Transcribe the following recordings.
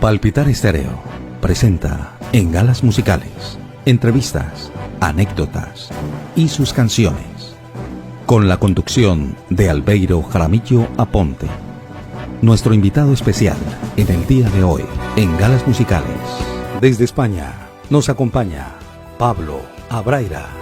Palpitar Estéreo presenta En Galas Musicales entrevistas, anécdotas y sus canciones, con la conducción de Albeiro Jaramillo Aponte. Nuestro invitado especial en el día de hoy, en Galas Musicales, desde España, nos acompaña Pablo Abraira.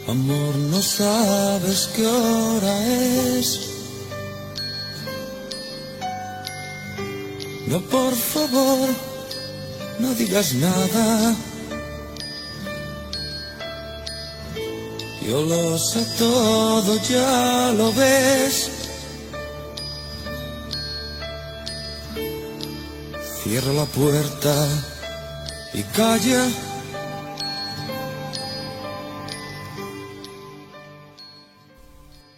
Amor, no sabes qué hora es. No, por favor, no digas nada. Yo lo sé todo, ya lo ves. Cierra la puerta y calla.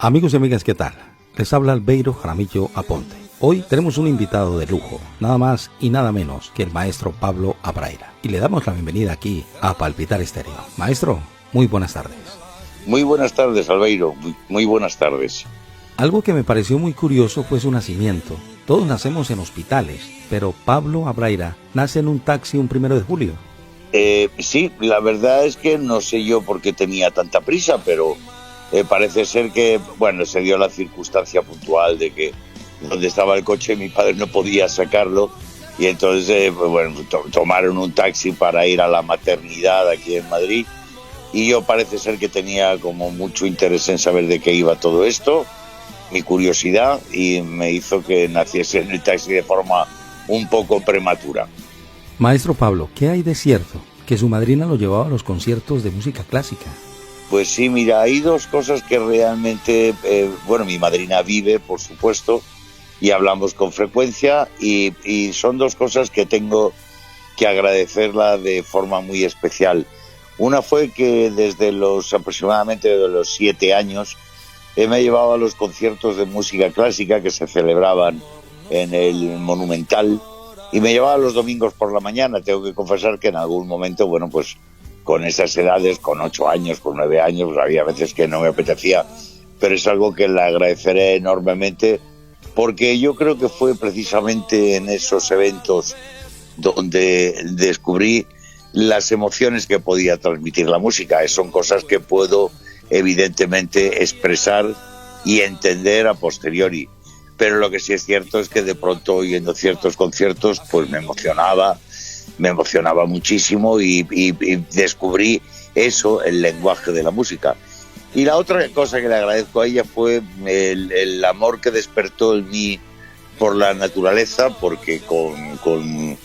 Amigos y amigas, ¿qué tal? Les habla Albeiro Jaramillo Aponte. Hoy tenemos un invitado de lujo, nada más y nada menos que el maestro Pablo Abraira. Y le damos la bienvenida aquí a Palpitar Estéreo. Maestro, muy buenas tardes. Muy buenas tardes, Albeiro. Muy buenas tardes. Algo que me pareció muy curioso fue su nacimiento. Todos nacemos en hospitales, pero Pablo Abraira nace en un taxi un 1 de julio. Sí, la verdad es que no sé yo por qué tenía tanta prisa, pero parece ser que, bueno, se dio la circunstancia puntual de que donde estaba el coche mi padre no podía sacarlo y entonces, tomaron un taxi para ir a la maternidad aquí en Madrid y yo parece ser que tenía como mucho interés en saber de qué iba todo esto, mi curiosidad, y me hizo que naciese en el taxi de forma un poco prematura. Maestro Pablo, ¿qué hay de cierto que su madrina lo llevaba a los conciertos de música clásica? Pues sí, mira, hay dos cosas que realmente, mi madrina vive, por supuesto, y hablamos con frecuencia, y son dos cosas que tengo que agradecerla de forma muy especial. Una fue que desde aproximadamente de los 7 años, me llevaba a los conciertos de música clásica que se celebraban en el Monumental, y me llevaba los domingos por la mañana. Tengo que confesar que en algún momento, con esas edades, con 8 años, con 9 años, había veces que no me apetecía, pero es algo que le agradeceré enormemente, porque yo creo que fue precisamente en esos eventos donde descubrí las emociones que podía transmitir la música. Son cosas que puedo evidentemente expresar y entender a posteriori, pero lo que sí es cierto es que de pronto, oyendo ciertos conciertos, pues me emocionaba muchísimo y descubrí eso, el lenguaje de la música. Y la otra cosa que le agradezco a ella fue el amor que despertó en mí por la naturaleza, porque con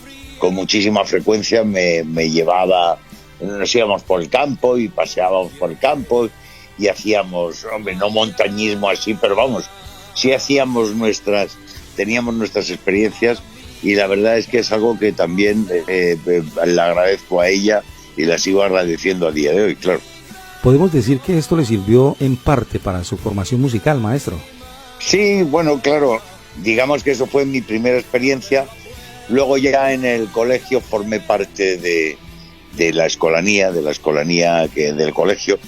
muchísima frecuencia me llevaba, nos íbamos por el campo y paseábamos por el campo y hacíamos, no montañismo así, pero sí teníamos nuestras experiencias. Y la verdad es que es algo que también le agradezco a ella y la sigo agradeciendo a día de hoy, claro. ¿Podemos decir que esto le sirvió en parte para su formación musical, maestro? Sí, claro, digamos que eso fue mi primera experiencia. Luego ya en el colegio formé parte de la escolanía del colegio,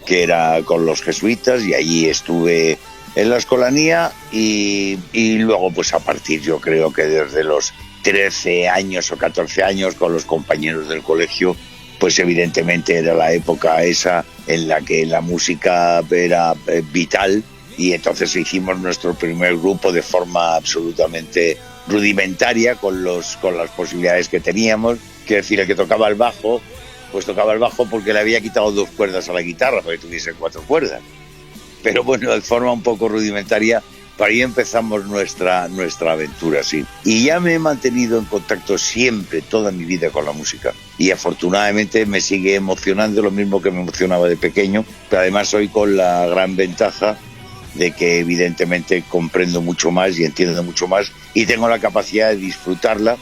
que era con los jesuitas, y allí estuve en la escolanía y luego pues a partir, yo creo que desde los 13 años o 14 años, con los compañeros del colegio, pues evidentemente era la época esa en la que la música era vital, y entonces hicimos nuestro primer grupo de forma absolutamente rudimentaria con las posibilidades que teníamos. Quiero decir, el que tocaba el bajo, pues tocaba el bajo porque le había quitado 2 cuerdas a la guitarra para que tuviese 4 cuerdas. Pero de forma un poco rudimentaria, para ahí empezamos nuestra aventura, sí. Y ya me he mantenido en contacto siempre, toda mi vida, con la música. y afortunadamente me sigue emocionando lo mismo que me emocionaba de pequeño, pero además hoy con la gran ventaja de que evidentemente comprendo mucho más y entiendo mucho más y tengo la capacidad de disfrutarla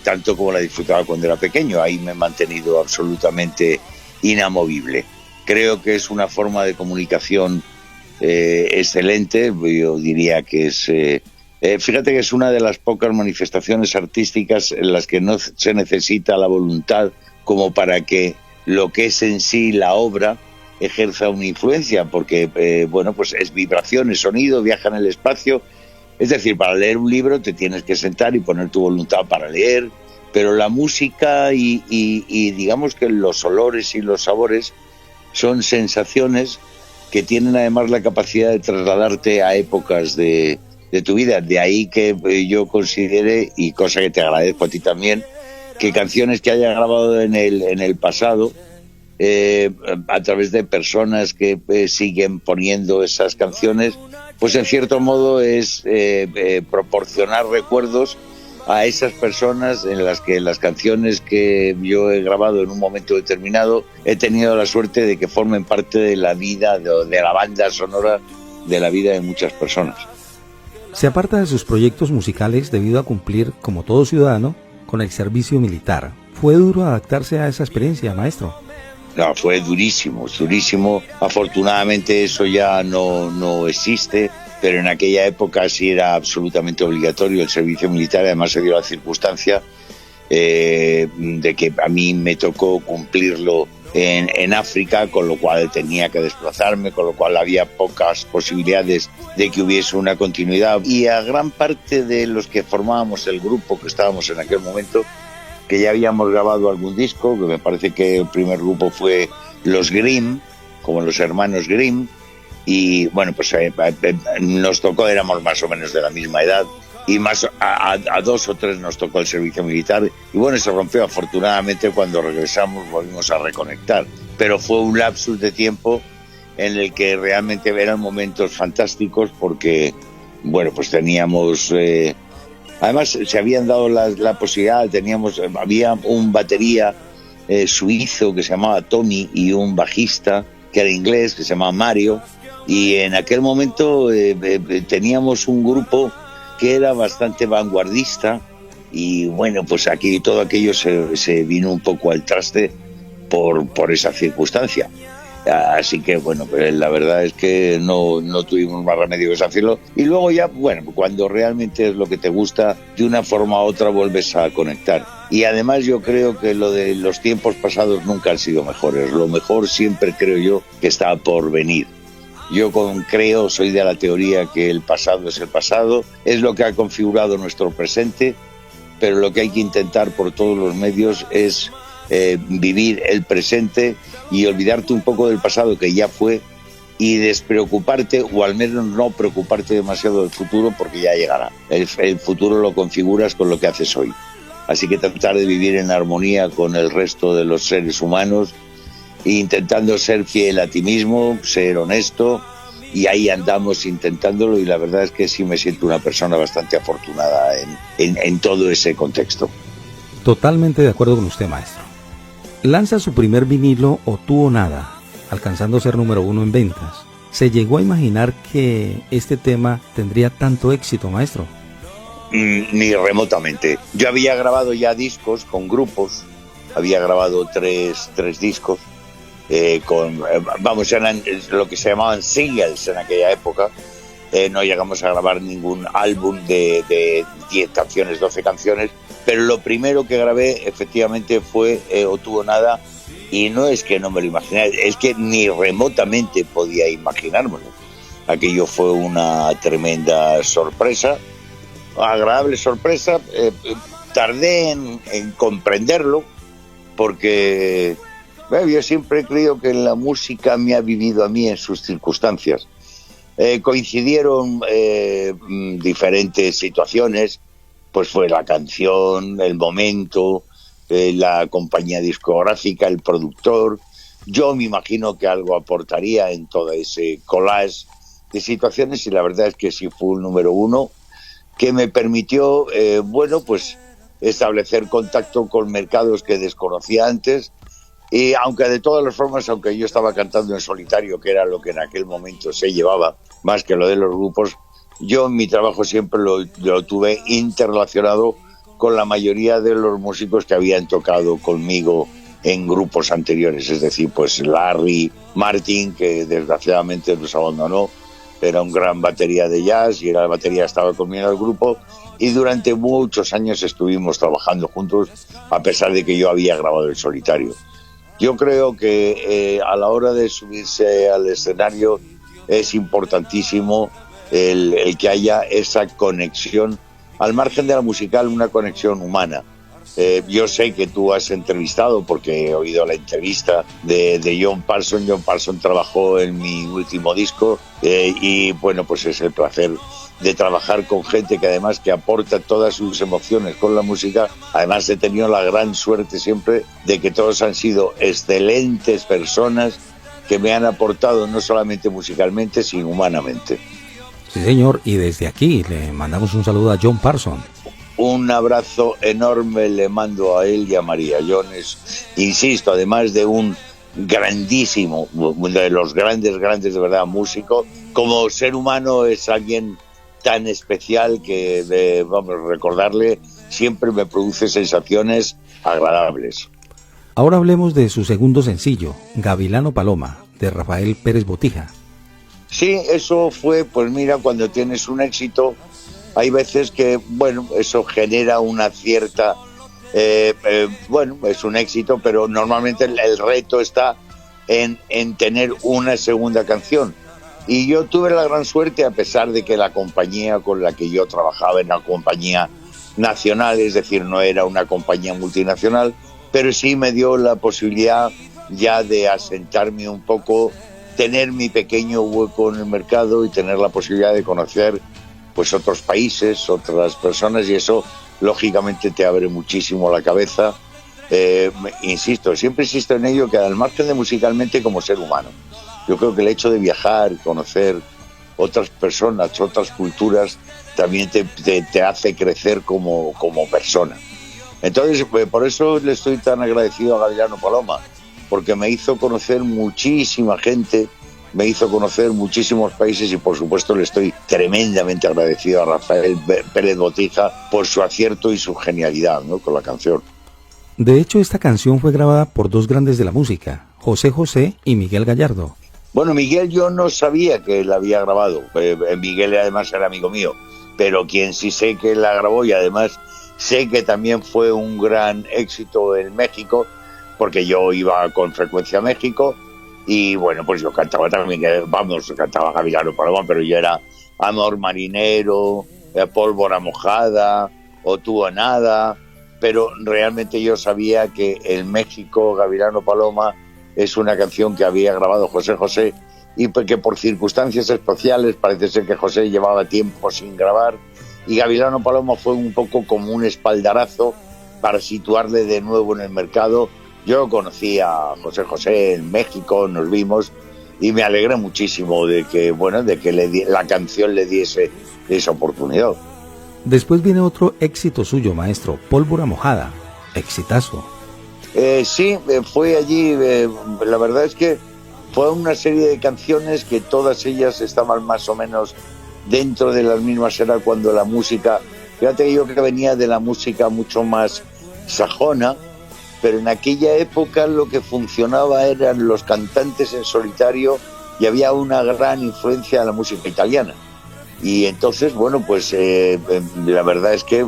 tanto como la disfrutaba cuando era pequeño. Ahí me he mantenido absolutamente inamovible. Creo que es una forma de comunicación excelente. Yo diría que es... fíjate que es una de las pocas manifestaciones artísticas en las que no se necesita la voluntad como para que lo que es en sí la obra ejerza una influencia, porque bueno, pues es vibración, es sonido, viaja en el espacio. Es decir, para leer un libro te tienes que sentar y poner tu voluntad para leer, pero la música y digamos que los olores y los sabores son sensaciones que tienen además la capacidad de trasladarte a épocas de tu vida. De ahí que yo considere, y cosa que te agradezco a ti también, que canciones que haya grabado en el pasado, a través de personas que siguen poniendo esas canciones, pues en cierto modo es proporcionar recuerdos a esas personas en las que las canciones que yo he grabado en un momento determinado he tenido la suerte de que formen parte de la vida, de la banda sonora de la vida de muchas personas. Se aparta de sus proyectos musicales debido a cumplir, como todo ciudadano, con el servicio militar. ¿Fue duro adaptarse a esa experiencia, maestro? No, fue durísimo, durísimo. Afortunadamente eso ya no existe, pero en aquella época sí era absolutamente obligatorio el servicio militar. Además se dio la circunstancia de que a mí me tocó cumplirlo en África, con lo cual tenía que desplazarme, con lo cual había pocas posibilidades de que hubiese una continuidad. Y a gran parte de los que formábamos el grupo que estábamos en aquel momento, que ya habíamos grabado algún disco, que me parece que el primer grupo fue los Grimm, como los hermanos Grimm, y bueno, pues nos tocó, éramos más o menos de la misma edad, y más a 2 o 3 nos tocó el servicio militar, y bueno, se rompió. Afortunadamente cuando regresamos volvimos a reconectar, pero fue un lapsus de tiempo en el que realmente eran momentos fantásticos, porque bueno, pues teníamos... además se habían dado la posibilidad, había un batería suizo que se llamaba Tommy y un bajista que era inglés que se llamaba Mario, y en aquel momento teníamos un grupo que era bastante vanguardista, y bueno, pues aquí todo aquello se vino un poco al traste por esa circunstancia. Así que bueno, la verdad es que no tuvimos más remedio que hacerlo. Y luego ya, bueno, cuando realmente es lo que te gusta, de una forma u otra vuelves a conectar. Y además yo creo que lo de los tiempos pasados nunca han sido mejores. Lo mejor siempre creo yo que está por venir. Yo soy de la teoría que el pasado es el pasado, es lo que ha configurado nuestro presente, pero lo que hay que intentar por todos los medios es vivir el presente y olvidarte un poco del pasado que ya fue, y despreocuparte, o al menos no preocuparte demasiado del futuro, porque ya llegará. El futuro lo configuras con lo que haces hoy. Así que tratar de vivir en armonía con el resto de los seres humanos, intentando ser fiel a ti mismo, ser honesto, y ahí andamos intentándolo, y la verdad es que sí me siento una persona bastante afortunada en todo ese contexto. Totalmente de acuerdo con usted, maestro. Lanza su primer vinilo O Tú o Nada, alcanzando a ser número 1 en ventas. ¿Se llegó a imaginar que este tema tendría tanto éxito, maestro? Ni remotamente. Yo había grabado ya discos con grupos, había grabado tres discos, eran lo que se llamaban singles en aquella época. No llegamos a grabar ningún álbum de 10 canciones, 12 canciones, pero lo primero que grabé efectivamente fue O Tú o Nada, y no es que no me lo imaginé, es que ni remotamente podía imaginármelo. Aquello fue una tremenda sorpresa, agradable sorpresa. Tardé en comprenderlo, porque yo siempre he creído que la música me ha vivido a mí en sus circunstancias. Coincidieron diferentes situaciones, pues fue la canción, el momento, la compañía discográfica, el productor. Yo me imagino que algo aportaría en todo ese collage de situaciones, y la verdad es que sí fue un número 1 que me permitió, establecer contacto con mercados que desconocía antes. Y aunque de todas las formas, aunque yo estaba cantando en solitario, que era lo que en aquel momento se llevaba, más que lo de los grupos, yo en mi trabajo siempre lo tuve interrelacionado con la mayoría de los músicos que habían tocado conmigo en grupos anteriores. Es decir, pues Larry Martin, que desgraciadamente nos abandonó, era un gran batería de jazz y era la batería estaba conmigo en el grupo, y durante muchos años estuvimos trabajando juntos, a pesar de que yo había grabado en solitario. Yo creo que a la hora de subirse al escenario es importantísimo el que haya esa conexión, al margen de la musical, una conexión humana. Yo sé que tú has entrevistado, porque he oído la entrevista de John Parsons. John Parsons trabajó en mi último disco y bueno, pues es el placer de trabajar con gente que además que aporta todas sus emociones con la música. Además he tenido la gran suerte siempre de que todos han sido excelentes personas que me han aportado no solamente musicalmente, sino humanamente. Sí, señor, y desde aquí le mandamos un saludo a John Parsons. Un abrazo enorme le mando a él y a María. John es, insisto, además de un grandísimo, de los grandes de verdad, músico, como ser humano es alguien tan especial que, vamos, recordarle siempre me produce sensaciones agradables. Ahora hablemos de su segundo sencillo, Gavilano Paloma, de Rafael Pérez Botija. Sí, eso fue, pues mira, cuando tienes un éxito, hay veces que, bueno, eso genera una cierta, bueno, es un éxito, pero normalmente el reto está en tener una segunda canción. Y yo tuve la gran suerte, a pesar de que la compañía con la que yo trabajaba era una compañía nacional, es decir, no era una compañía multinacional, pero sí me dio la posibilidad ya de asentarme un poco, tener mi pequeño hueco en el mercado y tener la posibilidad de conocer pues otros países, otras personas, y eso lógicamente te abre muchísimo la cabeza. Insisto, siempre insisto en ello, que al margen de musicalmente, como ser humano, yo creo que el hecho de viajar, conocer otras personas, otras culturas, también te hace crecer como persona. Entonces, por eso le estoy tan agradecido a Gavilano Paloma, porque me hizo conocer muchísima gente, me hizo conocer muchísimos países, y por supuesto le estoy tremendamente agradecido a Rafael Pérez Botija por su acierto y su genialidad, ¿no?, con la canción. De hecho, esta canción fue grabada por dos grandes de la música, José José y Miguel Gallardo. Bueno, Miguel yo no sabía que la había grabado. Miguel además era amigo mío, pero quien sí sé que la grabó, y además sé que también fue un gran éxito en México, porque yo iba con frecuencia a México, y bueno, pues yo cantaba también, cantaba Gavilano Paloma, pero yo era Amor Marinero, Pólvora Mojada, O Tú o Nada, pero realmente yo sabía que en México Gavilano Paloma es una canción que había grabado José José, y que por circunstancias especiales parece ser que José llevaba tiempo sin grabar, y Gavilano Paloma fue un poco como un espaldarazo para situarle de nuevo en el mercado. Yo conocí a José José en México, nos vimos, y me alegré muchísimo de que, bueno, de que la canción le diese esa oportunidad. Después viene otro éxito suyo, maestro, Pólvora Mojada, exitazo. Sí, fue allí, la verdad es que fue una serie de canciones que todas ellas estaban más o menos dentro de las mismas. Era cuando la música, fíjate que yo creo que venía de la música mucho más sajona, pero en aquella época lo que funcionaba eran los cantantes en solitario, y había una gran influencia de la música italiana. Y entonces, bueno, pues la verdad es que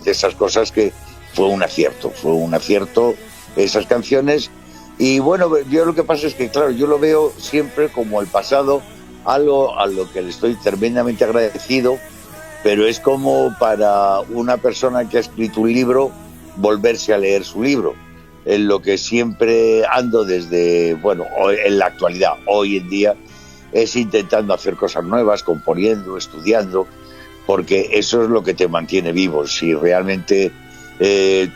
de esas cosas que fue un acierto esas canciones. Y bueno, yo lo que pasa es que, claro, yo lo veo siempre como el pasado, algo a lo que le estoy tremendamente agradecido, pero es como para una persona que ha escrito un libro volverse a leer su libro. En lo que siempre ando desde, bueno, en la actualidad, hoy en día, es intentando hacer cosas nuevas, componiendo, estudiando, porque eso es lo que te mantiene vivo. Si realmente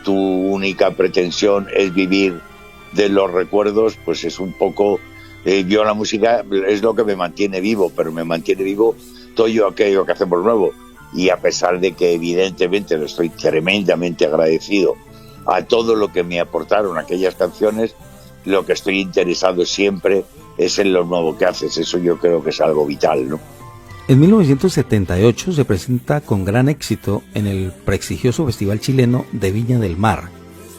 tu única pretensión es vivir de los recuerdos, pues es un poco, yo la música es lo que me mantiene vivo, pero me mantiene vivo todo aquello que hacemos nuevo. y a pesar de que evidentemente le estoy tremendamente agradecido a todo lo que me aportaron aquellas canciones, lo que estoy interesado siempre es en lo nuevo que haces. Eso yo creo que es algo vital, ¿no? En 1978 se presenta con gran éxito en el prestigioso Festival Chileno de Viña del Mar,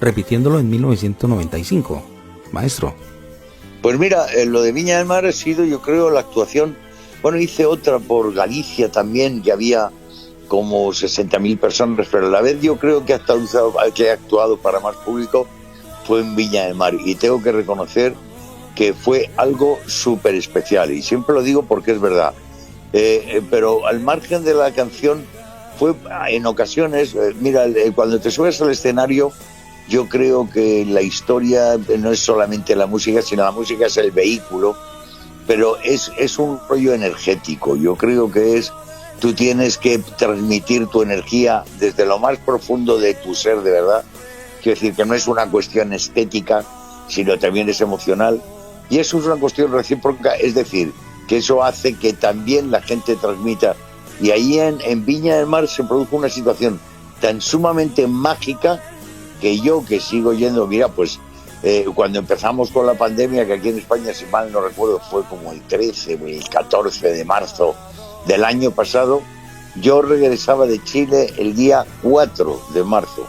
repitiéndolo en 1995. Maestro. Pues mira, lo de Viña del Mar ha sido, yo creo, la actuación. Bueno, hice otra por Galicia también, que había como 60.000 personas, pero a la vez yo creo que he actuado para más público fue en Viña del Mar, y tengo que reconocer que fue algo súper especial, y siempre lo digo porque es verdad. Pero al margen de la canción, fue en ocasiones, mira, cuando te subes al escenario, yo creo que la historia no es solamente la música, sino la música es el vehículo, pero es un rollo energético. Yo creo que tú tienes que transmitir tu energía desde lo más profundo de tu ser, de verdad. Quiero decir que no es una cuestión estética, sino también es emocional, y eso es una cuestión recíproca, es decir, que eso hace que también la gente transmita. Y ahí en Viña del Mar se produjo una situación tan sumamente mágica que yo, que sigo yendo, mira, pues cuando empezamos con la pandemia, que aquí en España, si mal no recuerdo, fue como el 13 o el 14 de marzo del año pasado, yo regresaba de Chile el día 4 de marzo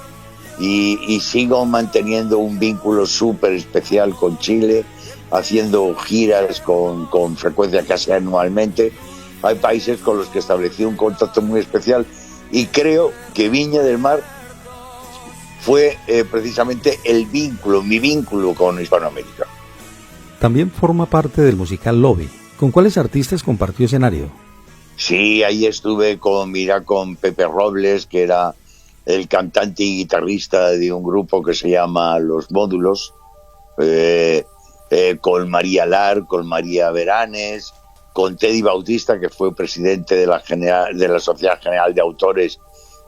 y sigo manteniendo un vínculo súper especial con Chile, haciendo giras con frecuencia casi anualmente. Hay países con los que establecí un contacto muy especial, y creo que Viña del Mar fue precisamente mi vínculo con Hispanoamérica. También forma parte del musical Lobby. ¿Con cuáles artistas compartió escenario? Sí, ahí estuve con Pepe Robles, que era el cantante y guitarrista de un grupo que se llama Los Módulos, con María Lar, con María Beranes, con Teddy Bautista, que fue presidente de la Sociedad General de Autores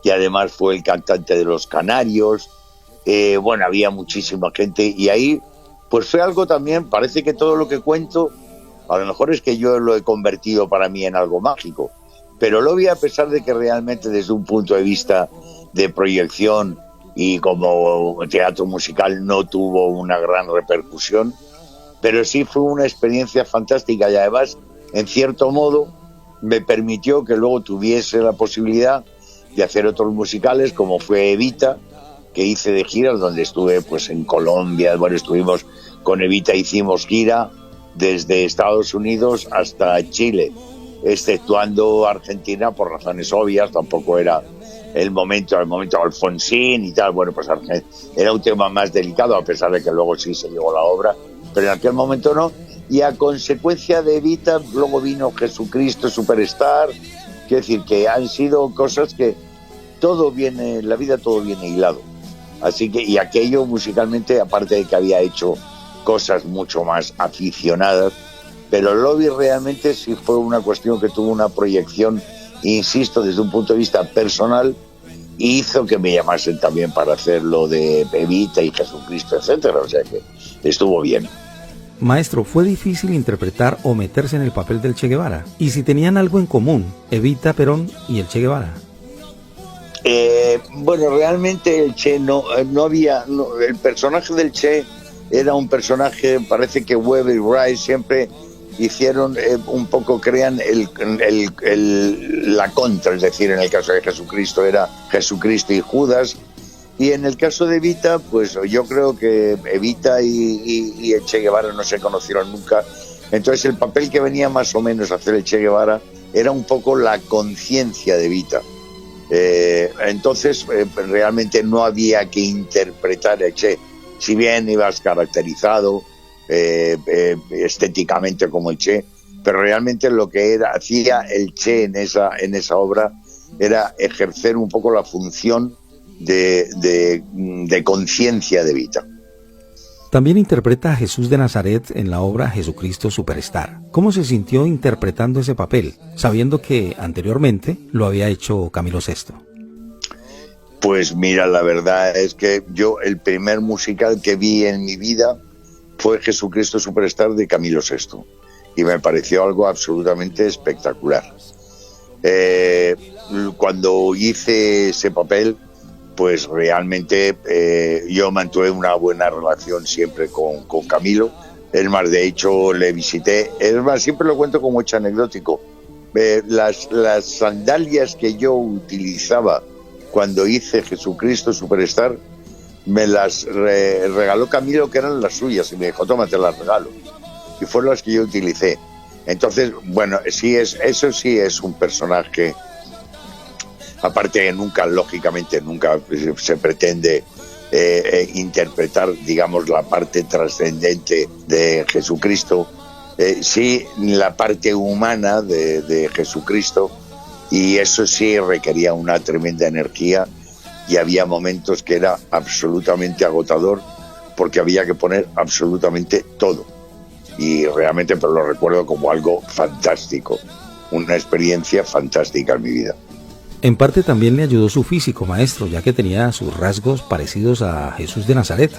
y además fue el cantante de Los Canarios. Bueno, había muchísima gente, y ahí pues fue algo también, parece que todo lo que cuento, a lo mejor es que yo lo he convertido para mí en algo mágico, pero lo vi, a pesar de que realmente desde un punto de vista de proyección y como teatro musical no tuvo una gran repercusión, pero sí fue una experiencia fantástica, y además, en cierto modo, me permitió que luego tuviese la posibilidad de hacer otros musicales, como fue Evita, que hice de giras, donde estuve pues en Colombia. Bueno, estuvimos con Evita, hicimos gira desde Estados Unidos hasta Chile, exceptuando Argentina por razones obvias, tampoco era el momento Alfonsín y tal. Bueno, pues era un tema más delicado, a pesar de que luego sí se llevó la obra, pero en aquel momento no. Y a consecuencia de Evita luego vino Jesucristo Superstar. Quiero decir que han sido cosas que todo viene, en la vida todo viene hilado. Así que, y aquello musicalmente, aparte de que había hecho cosas mucho más aficionadas, pero Lobby realmente sí fue una cuestión que tuvo una proyección, insisto, desde un punto de vista personal, y hizo que me llamasen también para hacer lo de Evita y Jesucristo, etcétera. O sea que estuvo bien. Maestro, ¿fue difícil interpretar o meterse en el papel del Che Guevara? Y si tenían algo en común, Evita Perón y el Che Guevara. Bueno, realmente el Che el personaje del Che era un personaje, parece que Weber y Rice siempre hicieron un poco, crean la contra, es decir, en el caso de Jesucristo era Jesucristo y Judas, y en el caso de Evita, pues yo creo que Evita y el Che Guevara no se conocieron nunca, entonces el papel que venía más o menos a hacer el Che Guevara era un poco la conciencia de Evita. Entonces realmente no había que interpretar el Che, si bien ibas caracterizado estéticamente como el Che, pero realmente lo que hacía el Che en esa obra era ejercer un poco la función de conciencia de Evita. También interpreta a Jesús de Nazaret en la obra Jesucristo Superstar. ¿Cómo se sintió interpretando ese papel, sabiendo que anteriormente lo había hecho Camilo VI? Pues mira, la verdad es que yo el primer musical que vi en mi vida fue Jesucristo Superstar de Camilo VI, y me pareció algo absolutamente espectacular. cuando hice ese papel, pues realmente yo mantuve una buena relación siempre con Camilo. Es más, de hecho, le visité. Es más, siempre lo cuento como hecho anecdótico. Las sandalias que yo utilizaba cuando hice Jesucristo Superstar, me las regaló Camilo, que eran las suyas, y me dijo, toma, te las regalo. Y fueron las que yo utilicé. Entonces, bueno, eso sí es un personaje. Aparte que nunca se pretende interpretar, digamos, la parte trascendente de Jesucristo, sí la parte humana de Jesucristo, y eso sí requería una tremenda energía, y había momentos que era absolutamente agotador porque había que poner absolutamente todo, y realmente pero lo recuerdo como algo fantástico, una experiencia fantástica en mi vida. En parte también le ayudó su físico, maestro, ya que tenía sus rasgos parecidos a Jesús de Nazaret.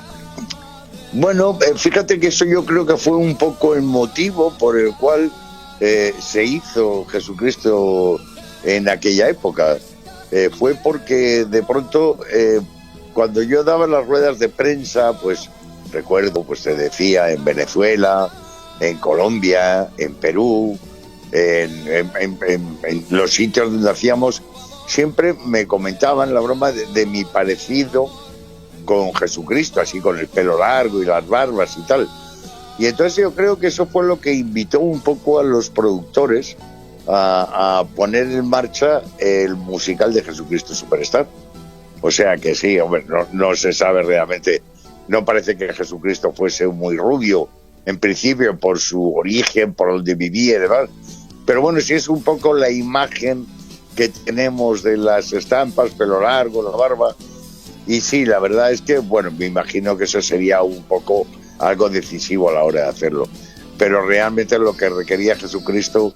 Bueno, fíjate que eso yo creo que fue un poco el motivo por el cual se hizo Jesucristo en aquella época. Fue porque de pronto, cuando yo daba las ruedas de prensa, pues recuerdo, pues se decía en Venezuela, en Colombia, en Perú, en los sitios donde hacíamos, siempre me comentaban la broma de mi parecido con Jesucristo, así con el pelo largo y las barbas y tal. Y entonces yo creo que eso fue lo que invitó un poco a los productores a poner en marcha el musical de Jesucristo Superstar. O sea que sí, hombre, no se sabe realmente, no parece que Jesucristo fuese muy rubio, en principio por su origen, por donde vivía y demás. Pero bueno, sí es un poco la imagen que tenemos de las estampas, pelo largo, la barba. Y sí, la verdad es que, bueno, me imagino que eso sería un poco algo decisivo a la hora de hacerlo. Pero realmente lo que requería Jesucristo,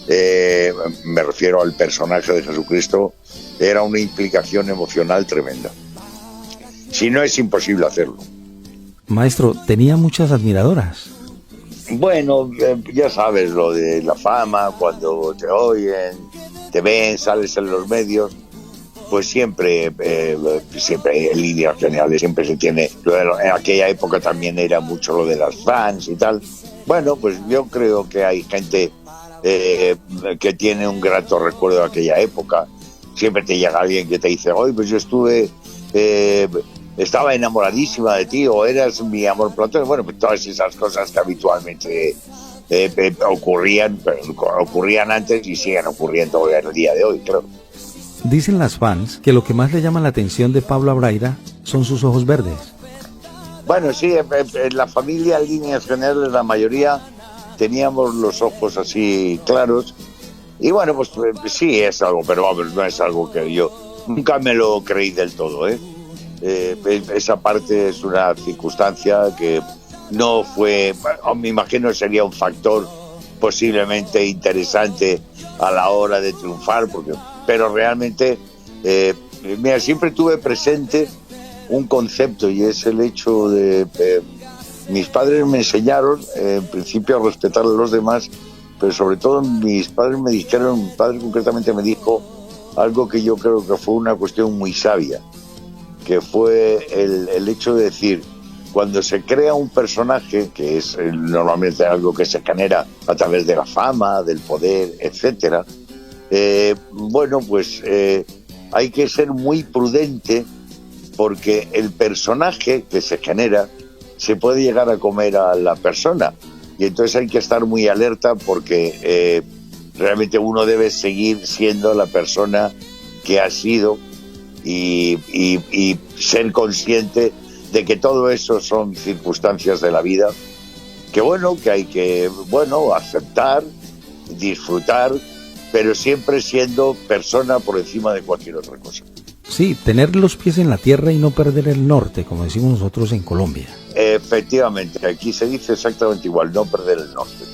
me refiero al personaje de Jesucristo, era una implicación emocional tremenda. Si no, es imposible hacerlo. Maestro, tenía muchas admiradoras. Bueno, ya sabes lo de la fama, cuando te oyen, te ven, sales en los medios, pues siempre en líneas generales siempre se tiene, en aquella época también era mucho lo de las fans y tal. Bueno, pues yo creo que hay gente que tiene un grato recuerdo de aquella época. Siempre te llega alguien que te dice, oye, pues yo estaba enamoradísima de ti, o eras mi amor platónico. Bueno, pues todas esas cosas que habitualmente ocurrían antes y siguen ocurriendo hoy en el día de hoy, creo. Dicen las fans que lo que más le llama la atención de Pablo Abraira son sus ojos verdes. Bueno, sí, en la familia, en líneas generales, la mayoría teníamos los ojos así claros. Y bueno, pues sí es algo, pero vamos, no es algo que yo nunca me lo creí del todo, ¿eh? Esa parte es una circunstancia que no fue, bueno, me imagino sería un factor posiblemente interesante a la hora de triunfar, pero realmente, mira, siempre tuve presente un concepto, y es el hecho de mis padres me enseñaron en principio a respetar a los demás, pero sobre todo mis padres me dijeron, mi padre concretamente me dijo algo que yo creo que fue una cuestión muy sabia, que fue el hecho de decir, cuando se crea un personaje, que es normalmente algo que se genera a través de la fama, del poder, etcétera, bueno, pues hay que ser muy prudente, porque el personaje que se genera se puede llegar a comer a la persona, y entonces hay que estar muy alerta, porque realmente uno debe seguir siendo la persona que ha sido, y ser consciente de que todo eso son circunstancias de la vida, que bueno, que hay que, bueno, aceptar, disfrutar, pero siempre siendo persona por encima de cualquier otra cosa. Sí, tener los pies en la tierra y no perder el norte, como decimos nosotros en Colombia. Efectivamente, aquí se dice exactamente igual, no perder el norte.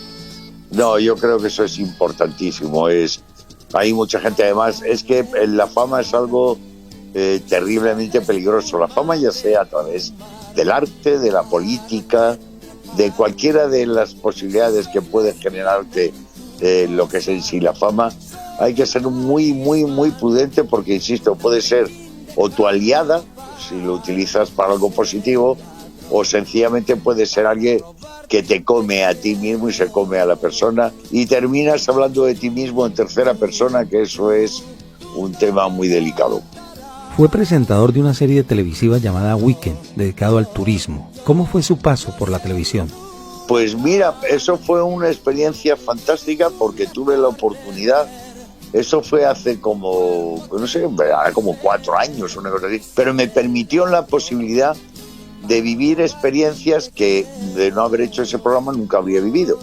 No, yo creo que eso es importantísimo. Hay mucha gente, además, es que la fama es algo terriblemente peligroso. La fama, ya sea a través del arte, de la política, de cualquiera de las posibilidades que puede generarte lo que es en sí la fama, hay que ser muy, muy, muy prudente porque, insisto, puede ser o tu aliada, si lo utilizas para algo positivo, o sencillamente puede ser alguien que te come a ti mismo y se come a la persona y terminas hablando de ti mismo en tercera persona, que eso es un tema muy delicado. Fue presentador de una serie televisiva llamada Weekend, dedicado al turismo. ¿Cómo fue su paso por la televisión? Pues mira, eso fue una experiencia fantástica porque tuve la oportunidad. Eso fue hace como, no sé, como 4 años, una cosa así. Pero me permitió la posibilidad de vivir experiencias que de no haber hecho ese programa nunca habría vivido.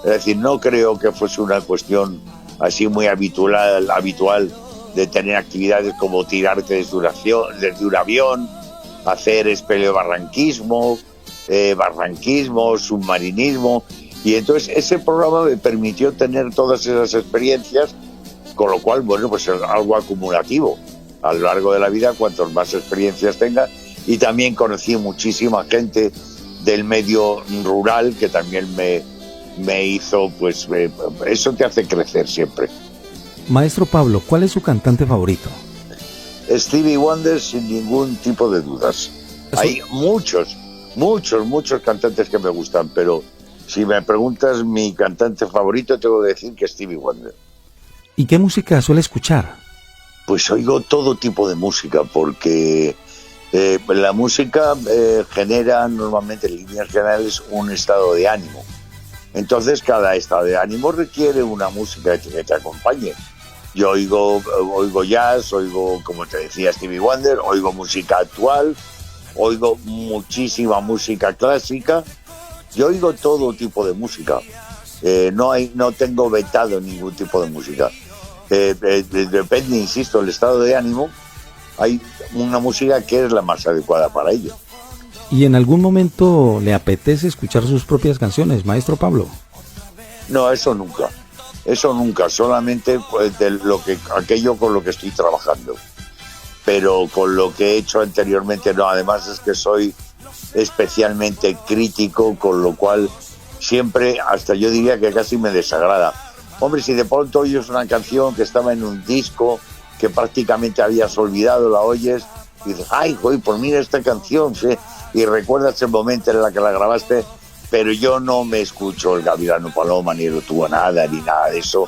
Es decir, no creo que fuese una cuestión así muy habitual de tener actividades como tirarte desde un avión, hacer espeleobarranquismo, barranquismo, submarinismo. Y entonces ese programa me permitió tener todas esas experiencias, con lo cual, bueno, pues es algo acumulativo. A lo largo de la vida, cuantas más experiencias tengas, y también conocí muchísima gente del medio rural que también me hizo, pues eso te hace crecer siempre. Maestro Pablo, ¿cuál es su cantante favorito? Stevie Wonder, sin ningún tipo de dudas. Hay muchos cantantes que me gustan, pero si me preguntas mi cantante favorito, tengo que decir que Stevie Wonder. ¿Y qué música suele escuchar? Pues oigo todo tipo de música, porque la música genera normalmente en líneas generales un estado de ánimo. Entonces cada estado de ánimo requiere una música que te acompañe. Yo oigo jazz, oigo, como te decía, Stevie Wonder, oigo música actual, oigo muchísima música clásica. Yo oigo todo tipo de música. No tengo vetado ningún tipo de música. Depende, insisto, del estado de ánimo. Hay una música que es la más adecuada para ello. ¿Y en algún momento le apetece escuchar sus propias canciones, maestro Pablo? No, eso nunca, solamente pues, aquello con lo que estoy trabajando. Pero con lo que he hecho anteriormente no. Además es que soy especialmente crítico, con lo cual siempre, hasta yo diría que casi me desagrada. Hombre, si de pronto oyes una canción que estaba en un disco que prácticamente habías olvidado, la oyes y dices, ay, güey, pues mira esta canción, ¿sí? Y recuerdas el momento en el que la grabaste, pero yo no me escucho el Gavilano Paloma, ni el Tuvo Nada, ni nada de eso,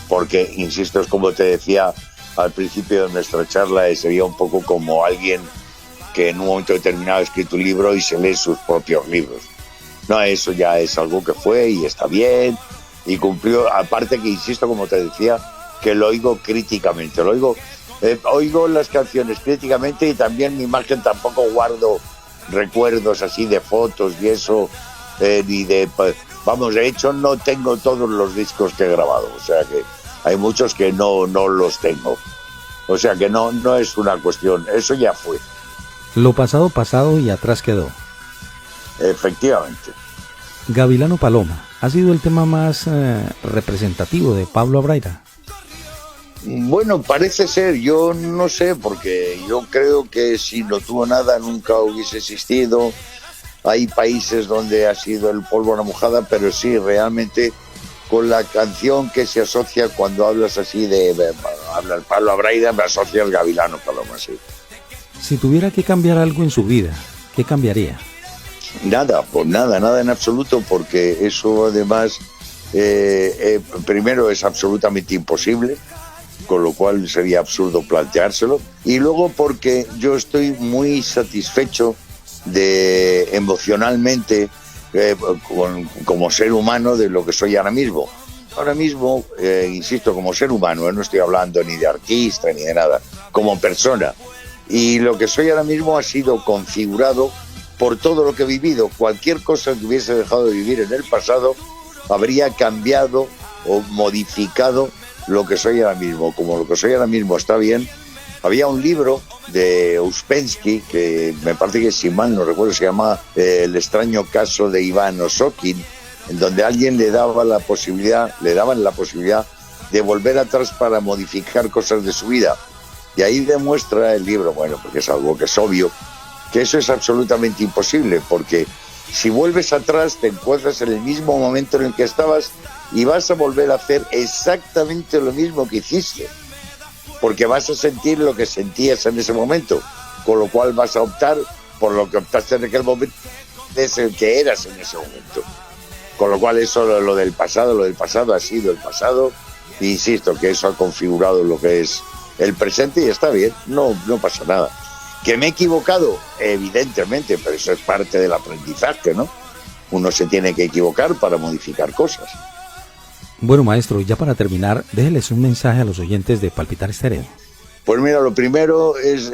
porque, insisto, es como te decía al principio de nuestra charla, sería un poco como alguien que en un momento determinado ha escrito un libro y se lee sus propios libros. No, eso ya es algo que fue y está bien, y cumplió, aparte que, insisto, como te decía, que lo oigo críticamente, oigo las canciones críticamente y también mi imagen tampoco guardo recuerdos así de fotos y eso, ni de, vamos, de hecho no tengo todos los discos que he grabado, o sea que hay muchos que no los tengo, o sea que no es una cuestión, eso ya fue. Lo pasado pasado y atrás quedó. Efectivamente. Gavilano Paloma ha sido el tema más representativo de Pablo Abraira. Bueno, parece ser, yo no sé, porque yo creo que si No Tuvo Nada nunca hubiese existido. Hay países donde ha sido el pólvora mojada, pero sí, realmente con la canción que se asocia cuando hablas así hablar Pablo Abraira, me asocia al Gavilano Paloma, sí. Si tuviera que cambiar algo en su vida, ¿qué cambiaría? Nada, pues nada en absoluto, porque eso además, primero es absolutamente imposible, con lo cual sería absurdo planteárselo, y luego porque yo estoy muy satisfecho emocionalmente como ser humano de lo que soy ahora mismo. Ahora mismo, insisto, como ser humano, no estoy hablando ni de artista ni de nada, como persona. Y lo que soy ahora mismo ha sido configurado por todo lo que he vivido. Cualquier cosa que hubiese dejado de vivir en el pasado habría cambiado o modificado lo que soy ahora mismo. Como lo que soy ahora mismo está bien, había un libro de Uspensky que me parece que, si mal no recuerdo, se llama El extraño caso de Iván Osokin, en donde alguien le daban la posibilidad de volver atrás para modificar cosas de su vida. Y ahí demuestra el libro, bueno, porque es algo que es obvio, que eso es absolutamente imposible, porque si vuelves atrás te encuentras en el mismo momento en el que estabas y vas a volver a hacer exactamente lo mismo que hiciste, porque vas a sentir lo que sentías en ese momento, con lo cual vas a optar por lo que optaste en aquel momento, es el que eras en ese momento. Con lo cual eso, lo del pasado ha sido el pasado, e insisto que eso ha configurado lo que es el presente y está bien, no pasa nada. ¿Que me he equivocado? Evidentemente, pero eso es parte del aprendizaje, ¿no? Uno se tiene que equivocar para modificar cosas. Bueno, maestro, ya para terminar, déjeles un mensaje a los oyentes de Palpitar Estéreo. Pues mira, lo primero es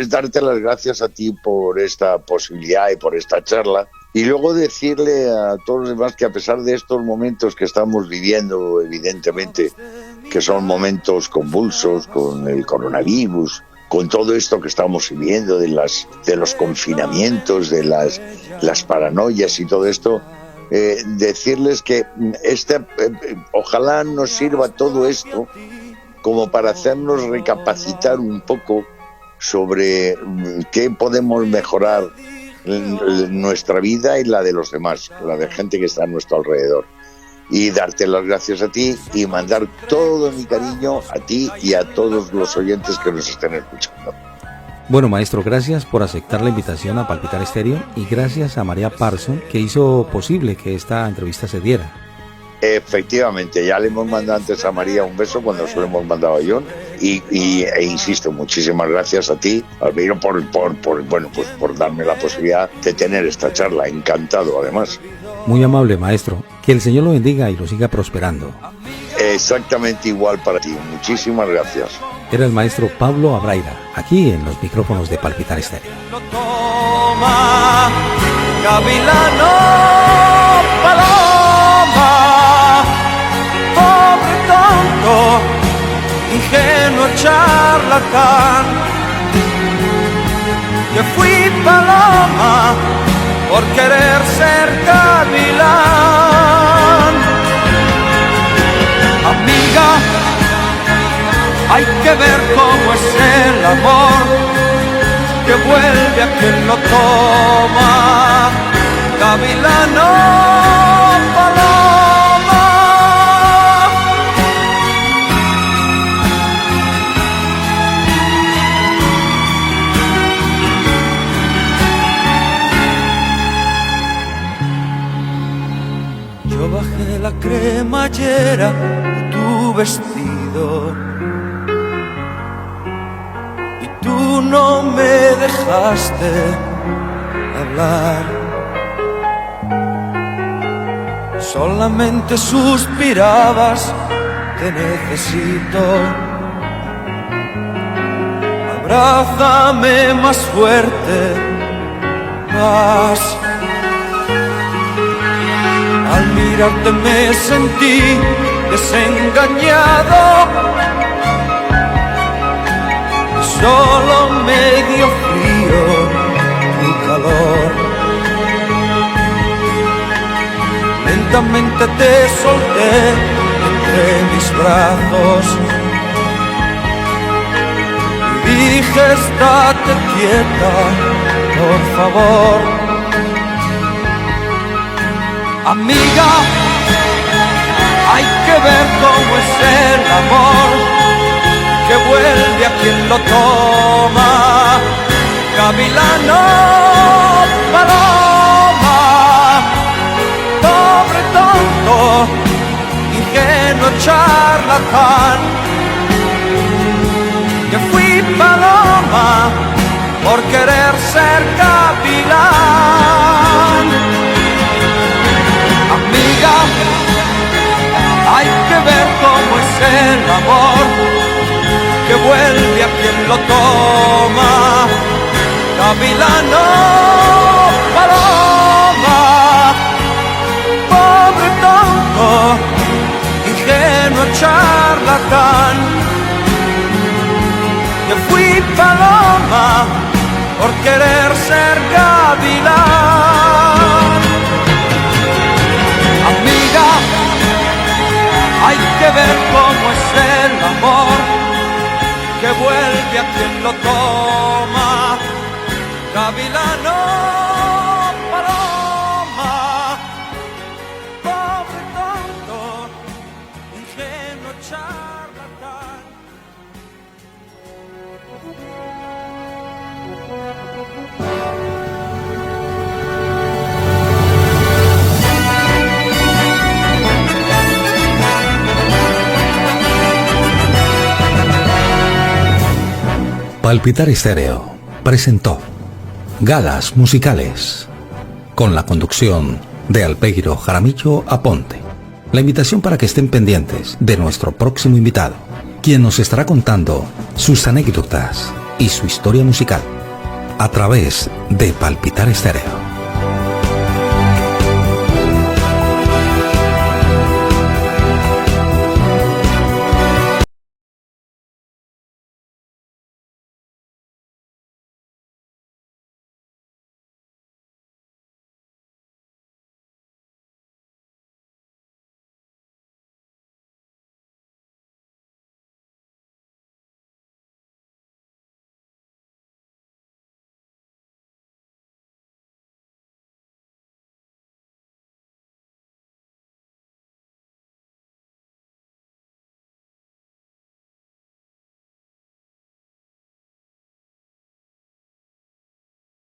darte las gracias a ti por esta posibilidad y por esta charla. Y luego decirle a todos los demás que a pesar de estos momentos que estamos viviendo, evidentemente, que son momentos convulsos con el coronavirus, con todo esto que estamos viviendo de los confinamientos, de las paranoias y todo esto, decirles que ojalá nos sirva todo esto como para hacernos recapacitar un poco sobre qué podemos mejorar nuestra vida y la de los demás, la de gente que está a nuestro alrededor. Y darte las gracias a ti y mandar todo mi cariño a ti y a todos los oyentes que nos estén escuchando. Bueno, maestro, gracias por aceptar la invitación a Palpitar Estéreo y gracias a María Parson, que hizo posible que esta entrevista se diera. Efectivamente, ya le hemos mandado antes a María un beso cuando se lo hemos mandado a John e insisto, muchísimas gracias a ti, Albeiro, por darme la posibilidad de tener esta charla. Encantado, además. Muy amable, maestro. Que el Señor lo bendiga y lo siga prosperando. Exactamente igual para ti. Muchísimas gracias. Era el maestro Pablo Abraira, aquí en los micrófonos de Palpitar Estéreo. Lo toma, Gavilano, paloma, pobre tonto, ingenuo charlatán, que fui paloma por querer ser gavilán. Amiga, hay que ver cómo es el amor, que vuelve a quien lo toma. Gavilano, paloma. Yo bajé la cremallera de tu vestido y tú no me dejaste hablar. Solamente suspirabas, te necesito. Abrázame más fuerte, más. Al mirarte me sentí desengañado, solo me dio frío tu calor. Lentamente te solté entre mis brazos y dije: estate quieta, por favor. Amiga, hay que ver cómo es el amor, que vuelve a quien lo toma. Gavilano, paloma, pobre tonto, ingenuo charlatán, que fui paloma por querer ser gavilán. Amiga, hay que ver cómo es el amor, que vuelve a quien lo toma. Gavilano, paloma, pobre tonto, ingenuo charlatán, que fui paloma por querer ser gavilán. Amiga, hay que ver cómo es el amor, que vuelve a quien lo toma. Gavilano, paloma, pobre tonto. Palpitar Estéreo presentó Galas Musicales, con la conducción de Albeiro Jaramillo Aponte. La invitación para que estén pendientes de nuestro próximo invitado, quien nos estará contando sus anécdotas y su historia musical a través de Palpitar Estéreo.